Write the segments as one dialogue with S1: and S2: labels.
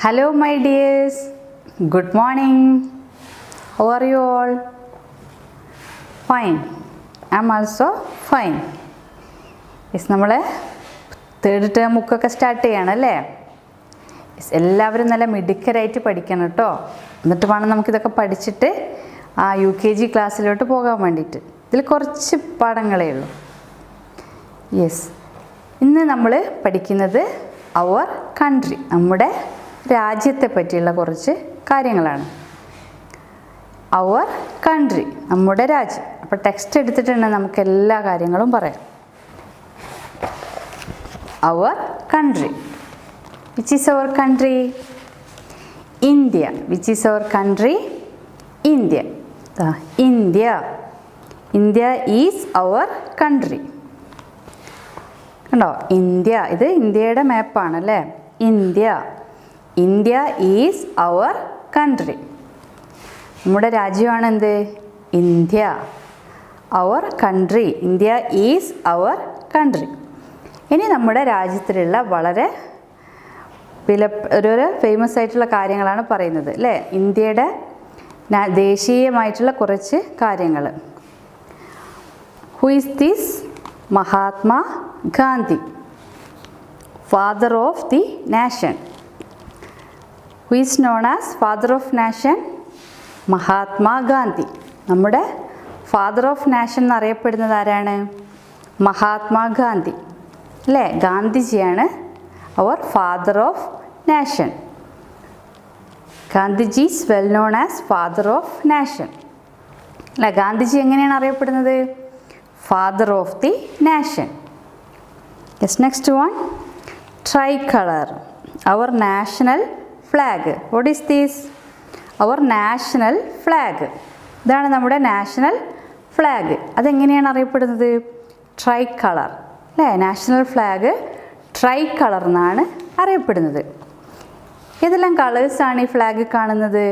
S1: Hello my dears, good morning. How are you all? Fine. I am also fine. Yes, നമ്മൾ third term ബുക്കൊക്കെ start ചെയ്യണമല്ലേ? Yes, എല്ലാവരും നല്ല മിടുക്കരായിട്ട് പഠിക്കണം കേട്ടോ. എന്നിട്ട് വേണം നമുക്കിതൊക്കെ പഠിച്ചിട്ട് UKG ക്ലാസ്സിലോട്ട് പോകാൻ വേണ്ടിയിട്ട്. ഇതിൽ കുറച്ച് പാഠങ്ങളേ ഉള്ളൂ. യെസ്, ഇന്ന് നമ്മൾ പഠിക്കുന്നത് അവർ കൺട്രി, നമ്മുടെ രാജ്യത്തെ പറ്റിയുള്ള കുറച്ച് കാര്യങ്ങളാണ്. അവർ കൺട്രി, നമ്മുടെ രാജ്യം. അപ്പോൾ ടെക്സ്റ്റ് എടുത്തിട്ടുണ്ടെങ്കിൽ നമുക്ക് എല്ലാ കാര്യങ്ങളും പറയാം. Our country. Which is our country? India. Which is our country? India. India. India is our country. കണ്ടോ, ഇന്ത്യ. ഇത് ഇന്ത്യയുടെ മാപ്പാണല്ലേ. India. India is our country. നമ്മുടെ രാജ്യമാണ് എന്ത്? India. Our country. India is our country. ഇനി നമ്മുടെ രാജ്യത്തിലുള്ള വളരെ ഓരോരോ ഫേമസ് ആയിട്ടുള്ള കാര്യങ്ങളാണ് പറയുന്നത് അല്ലേ. ഇന്ത്യയുടെ ദേശീയമായിട്ടുള്ള കുറച്ച് കാര്യങ്ങൾ. Who is this? Mahatma Gandhi, father of the nation. Who is known as father of nation? Mahatma Gandhi. നമ്മുടെ ഫാദർ ഓഫ് നാഷൻ എന്നറിയപ്പെടുന്നത് ആരാണ്? മഹാത്മാ ഗാന്ധി അല്ലേ. ഗാന്ധിജിയാണ് അവർ father of nation. Gandhiji is well known as father of nation അല്ലേ. ഗാന്ധിജി എങ്ങനെയാണ് അറിയപ്പെടുന്നത്? Father of the nation. Yes, next one, tricolour, our national flag. What is this? Our national flag. ഇതാണ് നമ്മുടെ നാഷണൽ ഫ്ലാഗ്. അതെങ്ങനെയാണ് അറിയപ്പെടുന്നത്? ട്രൈ കളർ അല്ലേ. National flag try colour എന്നാണ് അറിയപ്പെടുന്നത്. ഏതെല്ലാം കളേഴ്സാണ് ഈ ഫ്ലാഗ് കാണുന്നത്?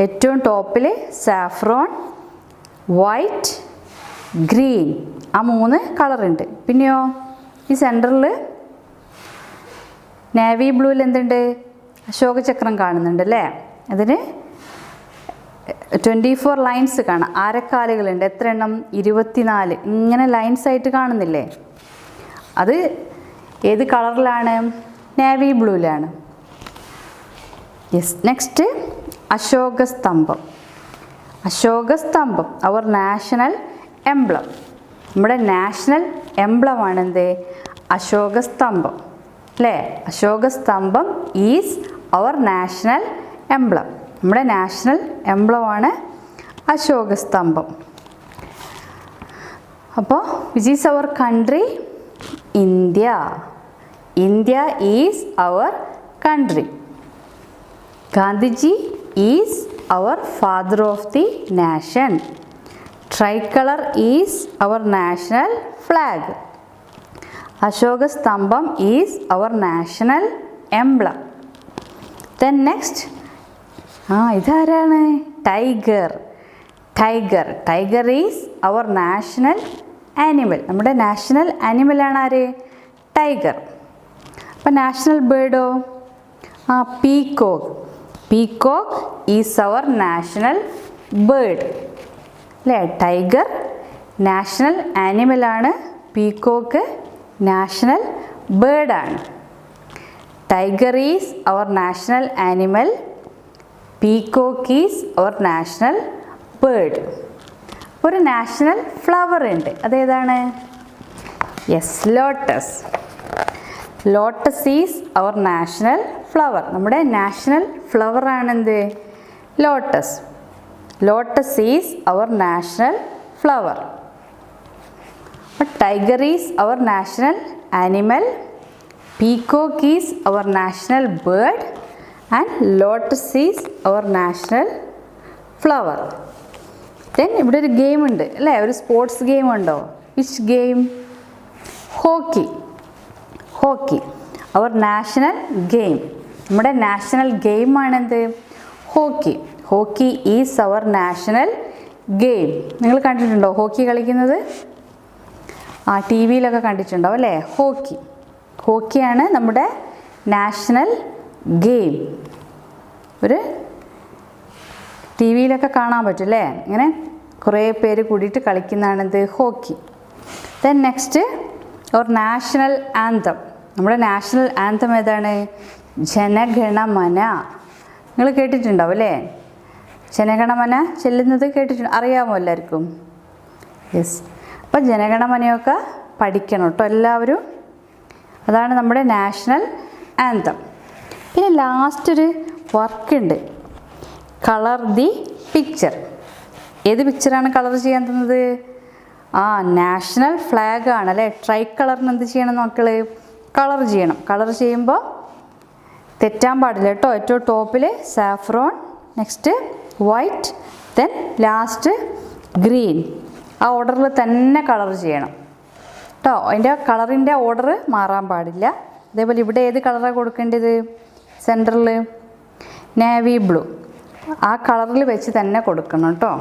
S1: ഏറ്റവും ടോപ്പിൽ സാഫ്രോൺ, വൈറ്റ്, ഗ്രീൻ, ആ 3 കളറുണ്ട്. പിന്നെയോ ഈ സെൻറ്ററിൽ നേവി ബ്ലൂവിൽ എന്തുണ്ട്? അശോകചക്രം കാണുന്നുണ്ട് അല്ലേ. അതിന് 24 ലൈൻസ് കാണാം. ആരക്കാലുകളുണ്ട്. എത്ര എണ്ണം? 24. ഇങ്ങനെ ലൈൻസ് ആയിട്ട് കാണുന്നില്ലേ? അത് ഏത് കളറിലാണ്? നേവി ബ്ലൂവിലാണ്. യെസ്, നെക്സ്റ്റ് അശോകസ്തംഭം. അശോകസ്തംഭം അവർ നാഷണൽ എംബ്ലം. നമ്മുടെ നാഷണൽ എംബ്ലമാണ് എന്ത്? അശോകസ്തംഭം അല്ലേ. അശോകസ്തംഭം ഈസ് അവർ നാഷണൽ എംബ്ലം. നമ്മുടെ നാഷണൽ എംബ്ലമാണ് അശോകസ്തംഭം. അപ്പോൾ which is our country? India. India is our country. Gandhiji is our father of the nation. Tricolour is our national flag. അശോകസ്തംഭം is our national emblem. Then next, ഇതാരാണ്? Tiger. Tiger. Tiger is our national animal. നമ്മുടെ national ആനിമലാണ് ആര്? Tiger. അപ്പം national ബേർഡോ? Peacock. Peacock is our national bird അല്ലേ. Tiger national ആനിമലാണ്. Peacock national ബേർഡാണ്. Tiger is our national animal. Peacock is our national bird. ഒരു നാഷണൽ ഫ്ലവർ ഉണ്ട്. അതേതാണ്? Yes, lotus. Lotus is our national flower. നമ്മുടെ national flower ആണെന്ത്? Lotus. Lotus is our national flower. Tiger is our national animal. Peacock is our national bird and lotus is our national flower. Then ഇവിടെ ഒരു game ഉണ്ട് അല്ലേ. ഒരു sports game ഉണ്ടോ? Which game? Hockey. Hockey our national game. നമ്മുടെ national ഗെയിമാണെന്ത്? Hockey. Hockey is our national game. നിങ്ങൾ കണ്ടിട്ടുണ്ടോ ഹോക്കി കളിക്കുന്നത്? ടി വിയിലൊക്കെ കണ്ടിട്ടുണ്ടാവും അല്ലേ. ഹോക്കി. ഹോക്കിയാണ് നമ്മുടെ നാഷണൽ ഗെയിം. ഒരു ടി വിയിലൊക്കെ കാണാൻ പറ്റും അല്ലേ, ഇങ്ങനെ കുറേ പേര് കൂടിയിട്ട് കളിക്കുന്നതാണിത് ഹോക്കി. ദെൻ നെക്സ്റ്റ് അവർ നാഷണൽ ആന്തം. നമ്മുടെ നാഷണൽ ആന്തം ഏതാണ്? ജനഗണമന. നിങ്ങൾ കേട്ടിട്ടുണ്ടാവും അല്ലേ? ജനഗണമന ചെല്ലുന്നത് കേട്ടിട്ടുണ്ട്, അറിയാമോ എല്ലാവർക്കും? യെസ്. അപ്പോൾ ജനഗണമനയൊക്കെ പഠിക്കണം കേട്ടോ എല്ലാവരും. അതാണ് നമ്മുടെ നാഷണൽ ആന്തം. പിന്നെ ലാസ്റ്റ് ഒരു വർക്കുണ്ട്, കളർ ദി പിക്ചർ. ഏത് പിക്ചറാണ് കളർ ചെയ്യാൻ തന്നത്? നാഷണൽ ഫ്ലാഗ് ആണല്ലേ. ട്രൈ കളറിന് എന്ത് ചെയ്യണം മക്കൾ? കളർ ചെയ്യണം. കളർ ചെയ്യുമ്പോൾ തെറ്റാൻ പാടില്ല കേട്ടോ. ഏറ്റവും ടോപ്പിൽ saffron, next white, then last green. ആ ഓർഡറിൽ തന്നെ കളർ ചെയ്യണം കേട്ടോ. അതിൻ്റെ കളറിൻ്റെ ഓർഡർ മാറാൻ പാടില്ല. അതേപോലെ ഇവിടെ ഏത് കളറാണ് കൊടുക്കേണ്ടത്? സെൻറ്ററിൽ നേവി ബ്ലൂ. ആ കളറിൽ വെച്ച് തന്നെ കൊടുക്കണം കേട്ടോ.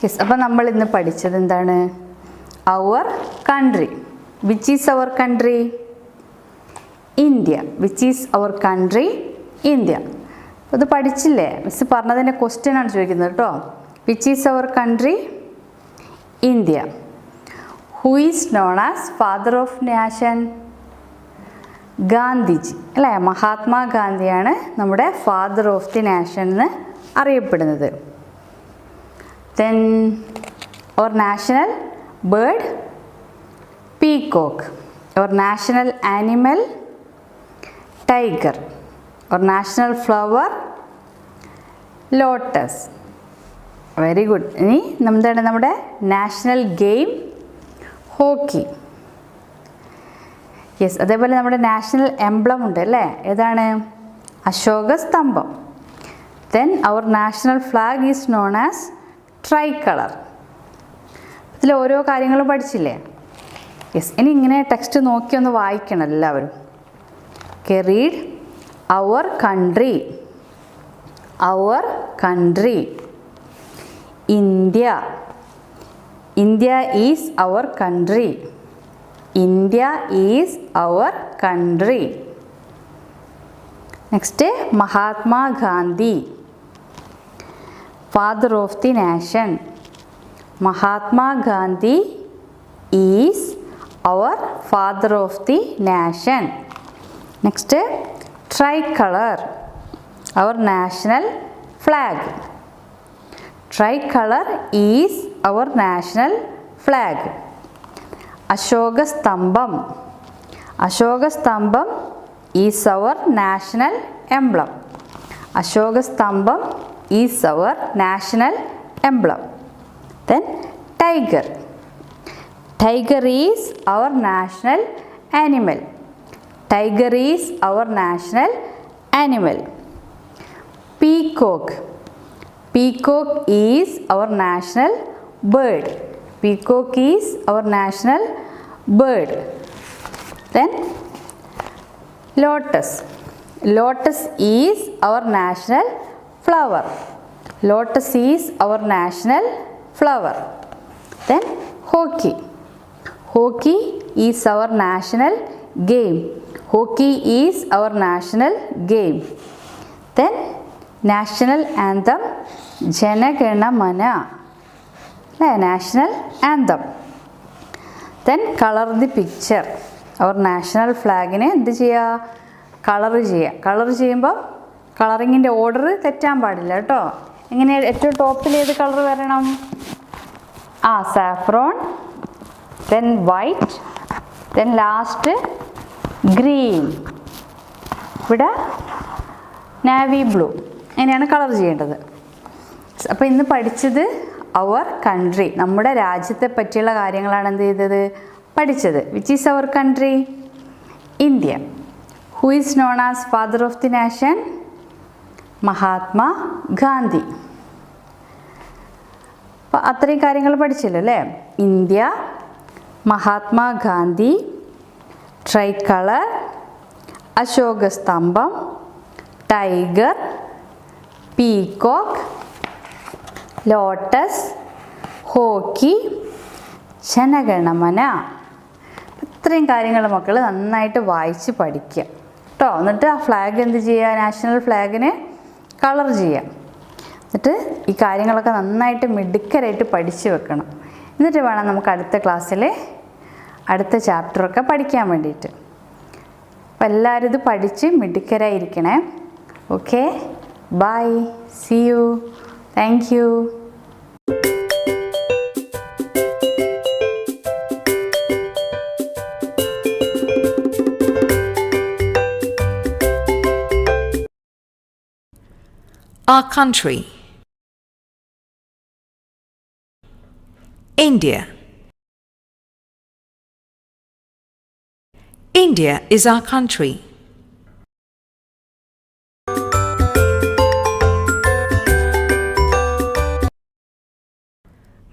S1: യെസ്. അപ്പം നമ്മൾ ഇന്ന് പഠിച്ചത് എന്താണ്? Our country. Which is our country? India. Which is our country? India. ഇത് പഠിച്ചില്ലേ? മിസ് പറഞ്ഞതിൻ്റെ ക്വസ്റ്റ്യൻ ആണ് ചോദിക്കുന്നത് കേട്ടോ. Which is our country? India. Who is known as father of nation? Gandhiji അല്ലേ. മഹാത്മാഗാന്ധിയാണ് നമ്മുടെ ഫാദർ ഓഫ് ദി നാഷൻ എന്ന് അറിയപ്പെടുന്നത്. Then our national bird peacock. Our national animal tiger. Our national flower lotus. Very good. ഇനി എന്താണ് നമ്മുടെ national game? Hockey. Yes. അതേപോലെ നമ്മുടെ നാഷണൽ എംബ്ലം ഉണ്ട് അല്ലേ, ഏതാണ്? അശോക സ്തംഭം. Then our national flag is known as tricolour. ഇതിൽ ഓരോ കാര്യങ്ങളും പഠിച്ചില്ലേ? യെസ്. ഇനി ഇങ്ങനെ ടെക്സ്റ്റ് നോക്കി ഒന്ന് വായിക്കണം എല്ലാവരും. Okay, read. Our country. Our country. India. India is our country. India is our country. Next Mahatma Gandhi, father of the nation. Mahatma Gandhi is our father of the nation. Next tricolour, our national flag. Tricolour is our national flag. അശോക സ്തംഭം. അശോക സ്തംഭം is our national emblem. അശോക സ്തംഭം is our national emblem. Then tiger. Tiger is our national animal. Tiger is our national animal. Peacock. Peacock is our national bird. Peacock is our national bird. Then lotus. Lotus is our national flower. Lotus is our national flower. Then hockey. Hockey is our national game. Hockey is our national game. Then national anthem Jana Gana Mana അല്ലേ, national anthem. Then colour the picture. Our national ഫ്ലാഗിനെ എന്ത് ചെയ്യുക? Colour ചെയ്യുക. Colour ചെയ്യുമ്പോൾ കളറിങ്ങിൻ്റെ order തെറ്റാൻ പാടില്ല കേട്ടോ. എങ്ങനെ? ഏറ്റവും ടോപ്പിൽ ഏത് കളർ വരണം? Saffron, then white, then last green, ഇവിടെ നാവി ബ്ലൂ. ഇങ്ങനെയാണ് കളർ ചെയ്യേണ്ടത്. അപ്പോൾ ഇന്ന് പഠിച്ചത് അവർ കൺട്രി, നമ്മുടെ രാജ്യത്തെ പറ്റിയുള്ള കാര്യങ്ങളാണ് എന്ത് ചെയ്തത്? പഠിച്ചത്. Which is our country? India. Who is known as father of the nation? Mahatma Gandhi. അപ്പോൾ അത്രയും കാര്യങ്ങൾ പഠിച്ചല്ലോ അല്ലേ? India, Mahatma Gandhi, tricolour, അശോക സ്തംഭം, tiger, peacock, lotus, hockey, Jana Gana Mana. ഇത്രയും കാര്യങ്ങൾ മക്കൾ നന്നായിട്ട് വായിച്ച് പഠിക്കുക. കേട്ടോ. എന്നിട്ട് ആ ഫ്ലാഗ് എന്ത് ചെയ്യുക, നാഷണൽ ഫ്ലാഗിന് കളർ ചെയ്യാം. എന്നിട്ട് ഈ കാര്യങ്ങളൊക്കെ നന്നായിട്ട് മിടുക്കരായിട്ട് പഠിച്ച് വെക്കണം. എന്നിട്ട് വേണം നമുക്ക് അടുത്ത ക്ലാസ്സിൽ അടുത്ത ചാപ്റ്ററൊക്കെ പഠിക്കാൻ വേണ്ടിയിട്ട്. അപ്പോൾ എല്ലാവരും ഇത് പഠിച്ച് മിടുക്കരായിരിക്കണേ. Okay, bye, see you, thank you.
S2: Our country. India. India is our country.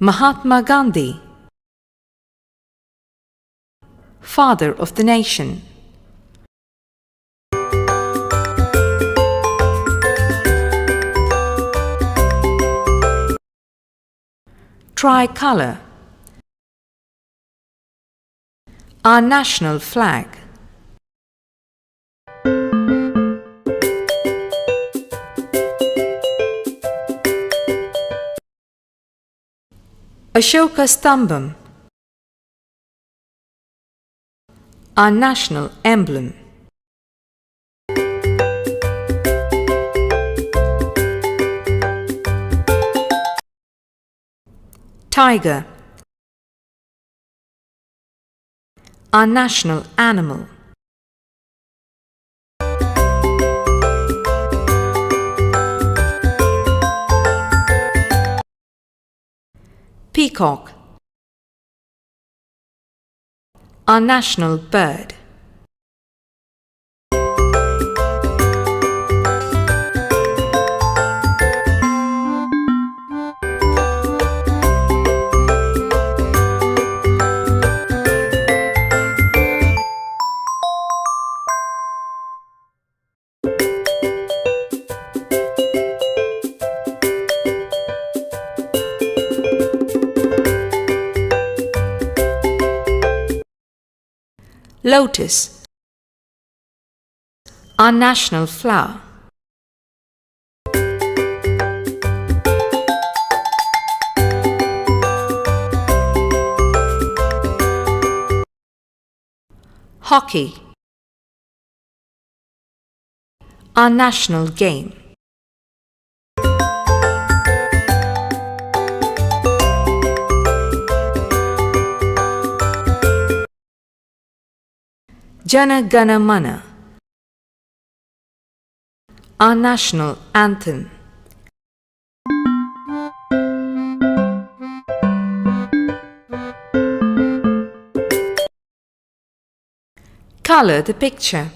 S2: Mahatma Gandhi, father of the nation. Tricolour, our national flag. Ashoka Stambam, our national emblem. Tiger, our national animal. Peacock, our national bird. Lotus, our national flower. Hockey, our national game. Jana Gana Mana, our national anthem. Color the picture.